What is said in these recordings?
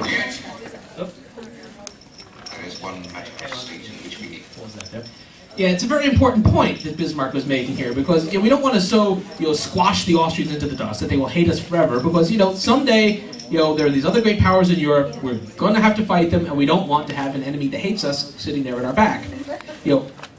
Yes. Oh. There is one matter of state in which we need. What was that there? Yeah, it's a very important point that Bismarck was making here, because we don't want to squash the Austrians into the dust, that they will hate us forever, because someday there are these other great powers in Europe. We're going to have to fight them, and we don't want to have an enemy that hates us sitting there at our back.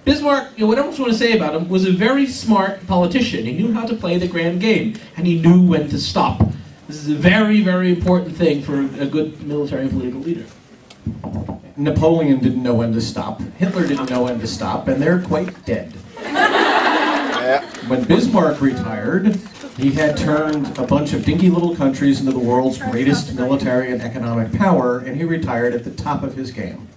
Bismarck, whatever you want to say about him, was a very smart politician. He knew how to play the grand game, and he knew when to stop. This is a very, very important thing for a good military and political leader. Napoleon didn't know when to stop, Hitler didn't know when to stop, and they're quite dead. When Bismarck retired, he had turned a bunch of dinky little countries into the world's greatest military and economic power, and he retired at the top of his game.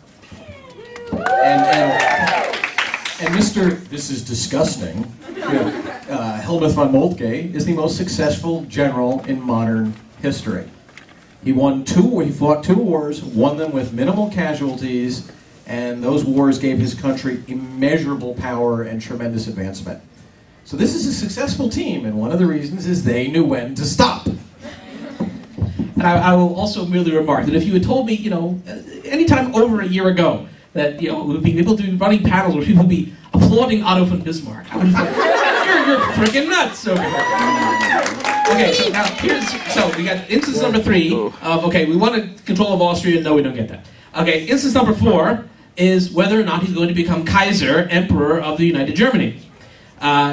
And Mr. This is disgusting, Helmuth von Moltke is the most successful general in modern history. He fought 2 wars, won them with minimal casualties, and those wars gave his country immeasurable power and tremendous advancement. So this is a successful team, and one of the reasons is they knew when to stop. And I will also merely remark that if you had told me, anytime over a year ago, that we would be able to be running panels where people would be applauding Otto von Bismarck, I would have thought, you're freaking nuts over here. Okay, so now we got instance number 3 of, we want control of Austria. No, we don't get that. Okay, instance number 4 is whether or not he's going to become Kaiser, Emperor of the United Germany.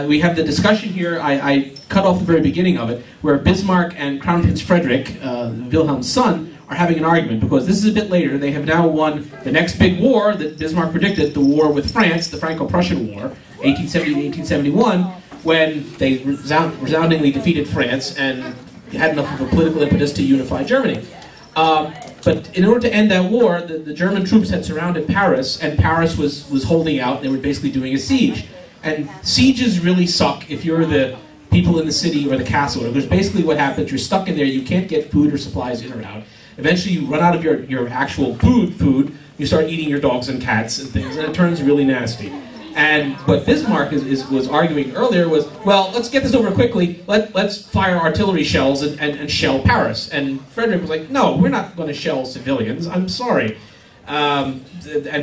We have the discussion here, I cut off the very beginning of it, where Bismarck and Crown Prince Frederick, Wilhelm's son, are having an argument, because this is a bit later. They have now won the next big war that Bismarck predicted, the war with France, the Franco-Prussian War, 1870 to 1871, when they resoundingly defeated France and had enough of a political impetus to unify Germany. But in order to end that war, the German troops had surrounded Paris, and Paris was holding out. They were basically doing a siege. And sieges really suck if you're the people in the city or the castle. Because basically what happens, you're stuck in there, you can't get food or supplies in or out. Eventually you run out of your actual food, you start eating your dogs and cats and things, and it turns really nasty. And what Bismarck was arguing earlier was, well, let's get this over quickly, let's fire artillery shells and shell Paris. And Frederick was like, no, we're not going to shell civilians, I'm sorry. And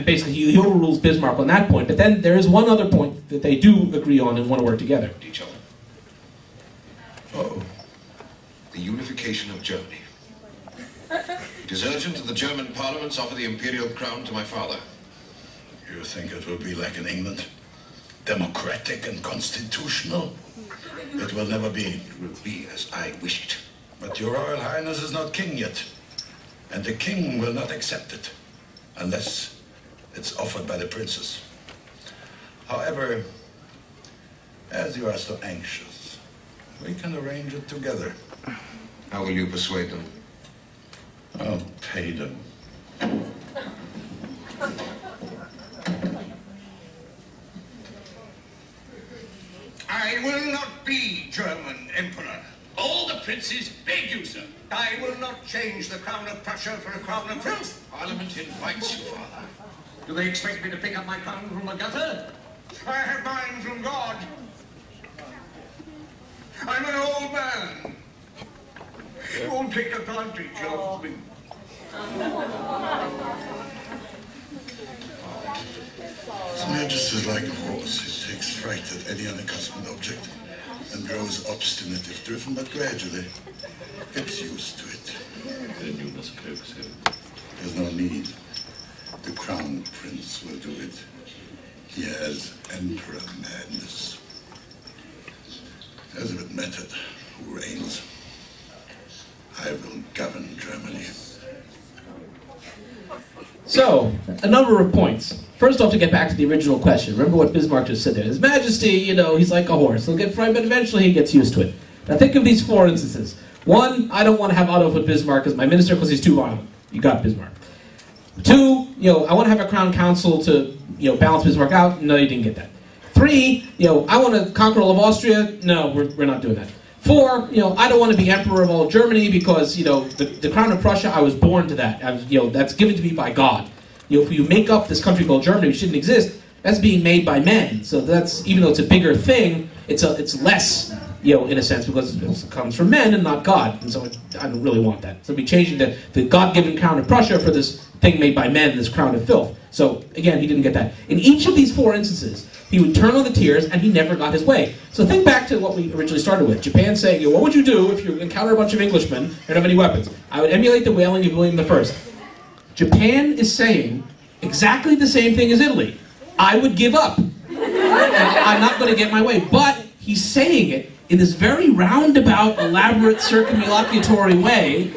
basically he overrules Bismarck on that point. But then there is one other point that they do agree on and want to work together. Each other. Oh, the unification of Germany. It is urgent that the German parliaments offer the imperial crown to my father. You think it will be like in England? Democratic and constitutional? It will never be. It will be as I wish it. But your Royal Highness is not king yet. And the king will not accept it. Unless it's offered by the princess. However, as you are so anxious, we can arrange it together. How will you persuade them? I'll pay them. I will not be German Emperor. All the princes beg you, sir. I will not change the crown of Prussia for a crown of France. Parliament invites you, Father. Do they expect me to pick up my crown from the gutter? I have mine from God. I'm an old man. You won't take advantage of me. His Majesty is like a horse. It takes fright at any unaccustomed object and grows obstinate if driven, but gradually gets used to it. There's no need. The Crown Prince will do it. He has Emperor madness. As if it mattered who reigns. I will govern Germany. So, a number of points. First off, to get back to the original question, remember what Bismarck just said there. His Majesty, he's like a horse. He'll get frightened, but eventually he gets used to it. Now think of these 4 instances. 1, I don't want to have Otto von Bismarck as my minister because he's too violent. You got Bismarck. 2, I want to have a crown council to, balance Bismarck out. No, you didn't get that. 3, I want to conquer all of Austria. No, we're not doing that. 4, I don't want to be emperor of all of Germany because, the crown of Prussia, I was born to that. That's given to me by God. If you make up this country called Germany, which shouldn't exist, that's being made by men. So that's, even though it's a bigger thing, it's less in a sense, because it comes from men and not God. And so I don't really want that. So we're changing the God-given crown of Prussia for this thing made by men, this crown of filth. So again, he didn't get that. In each of these 4 instances, he would turn on the tears and he never got his way. So think back to what we originally started with. Japan saying, what would you do if you encounter a bunch of Englishmen and don't have any weapons? I would emulate the whaling of William I. Japan is saying exactly the same thing as Italy. I would give up. I'm not going to get my way. But he's saying it in this very roundabout, elaborate, circumlocutory way,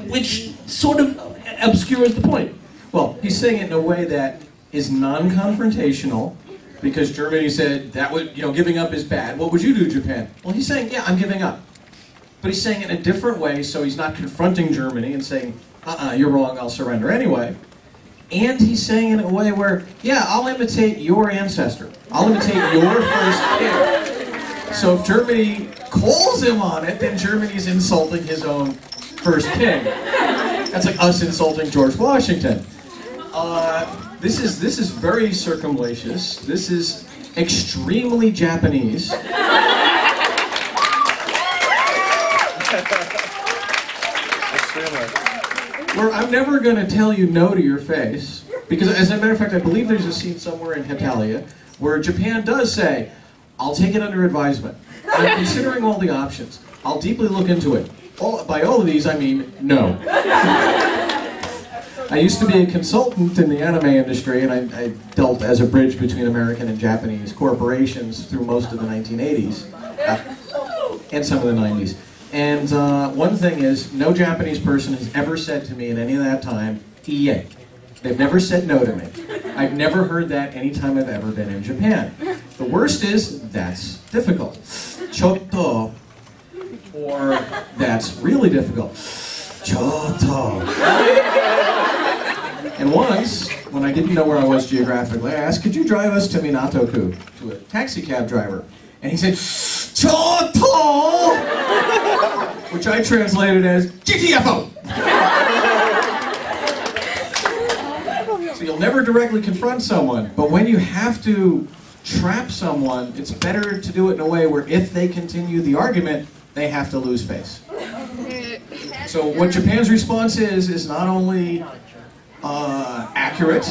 which sort of obscures the point. Well, he's saying it in a way that is non-confrontational, because Germany said that would, giving up is bad. What would you do, Japan? Well, he's saying, yeah, I'm giving up. But he's saying it in a different way, so he's not confronting Germany and saying, you're wrong, I'll surrender anyway. And he's saying it in a way where, yeah, I'll imitate your ancestor. I'll imitate your first king. So if Germany calls him on it, then Germany's insulting his own first king. That's like us insulting George Washington. This is very circumambitious. This is extremely Japanese. Where I'm never going to tell you no to your face, because as a matter of fact, I believe there's a scene somewhere in Hetalia where Japan does say, I'll take it under advisement. I'm considering all the options. I'll deeply look into it. By all of these, I mean no. I used to be a consultant in the anime industry, and I dealt as a bridge between American and Japanese corporations through most of the 1980s, and some of the 90s. And one thing is, no Japanese person has ever said to me in any of that time, "Iie." They've never said no to me. I've never heard that any time I've ever been in Japan. The worst is, that's difficult. Chotto. Or, that's really difficult. Chotto. And once, when I didn't know where I was geographically, I asked, could you drive us to Minato-ku, to a taxi cab driver? And he said, Chotto! Which I translated as, GTFO! So you'll never directly confront someone, but when you have to trap someone, it's better to do it in a way where if they continue the argument, they have to lose face. So what Japan's response is not only accurate,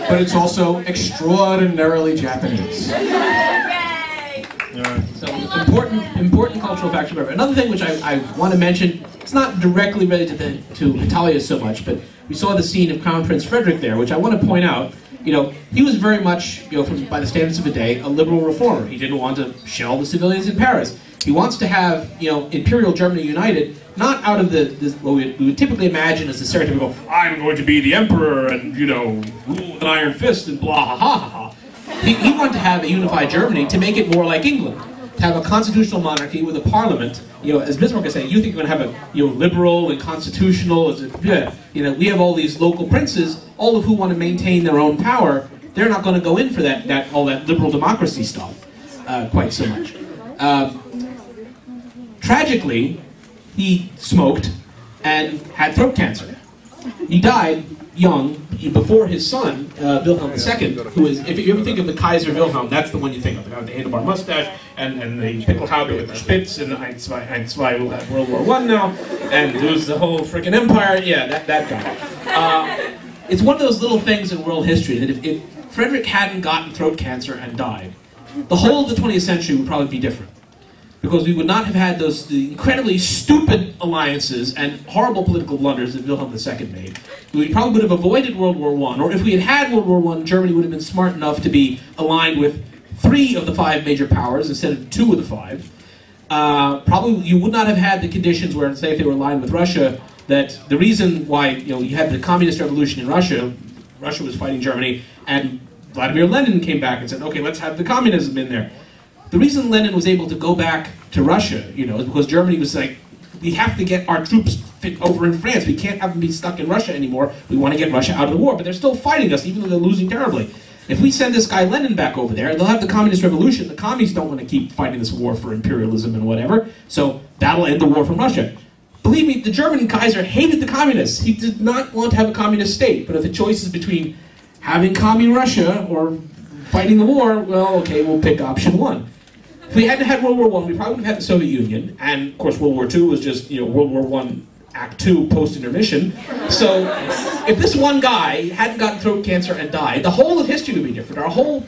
but it's also extraordinarily Japanese. So important cultural factor. Another thing which I want to mention, it's not directly related to Hetalia so much, but we saw the scene of Crown Prince Frederick there, which I want to point out. He was very much, by the standards of the day, a liberal reformer. He didn't want to shell the civilians in Paris. He wants to have, Imperial Germany united, not out of what we would typically imagine as the stereotypical, I'm going to be the emperor and, rule with an iron fist and blah, ha, ha, ha, ha. He wanted to have a unified Germany to make it more like England, to have a constitutional monarchy with a parliament. As Bismarck is saying, you think you're going to have a liberal and constitutional, we have all these local princes, all of who want to maintain their own power. They're not going to go in for all that liberal democracy stuff quite so much. Tragically, he smoked and had throat cancer. He died young, before his son, Wilhelm II, who is, if you ever think of the Kaiser Wilhelm, that's the one you think of, the guy with the handlebar mustache, and the Pickelhaube with the Spitz, and Ein, Zwei will have World War I now, and lose the whole freaking empire, yeah, that guy. It's one of those little things in world history that if Frederick hadn't gotten throat cancer and died, the whole of the 20th century would probably be different. Because we would not have had the incredibly stupid alliances and horrible political blunders that Wilhelm II made. We probably would have avoided World War I, or if we had had World War I, Germany would have been smart enough to be aligned with 3 of the 5 major powers instead of 2 of the 5. Probably you would not have had the conditions where, say, if they were aligned with Russia, that the reason why you had the communist revolution in Russia was fighting Germany, and Vladimir Lenin came back and said, okay, let's have the communism in there. The reason Lenin was able to go back to Russia, is because Germany was like, we have to get our troops over in France. We can't have them be stuck in Russia anymore. We want to get Russia out of the war, but they're still fighting us, even though they're losing terribly. If we send this guy Lenin back over there, they'll have the communist revolution. The commies don't want to keep fighting this war for imperialism and whatever, so that'll end the war from Russia. Believe me, the German Kaiser hated the communists. He did not want to have a communist state, but if the choice is between having commie Russia or fighting the war, well, okay, we'll pick option 1. If we hadn't had World War I, we probably would have had the Soviet Union, and of course World War II was just, World War I Act 2 post-intermission. So if this one guy hadn't gotten throat cancer and died, the whole of history would be different. Our whole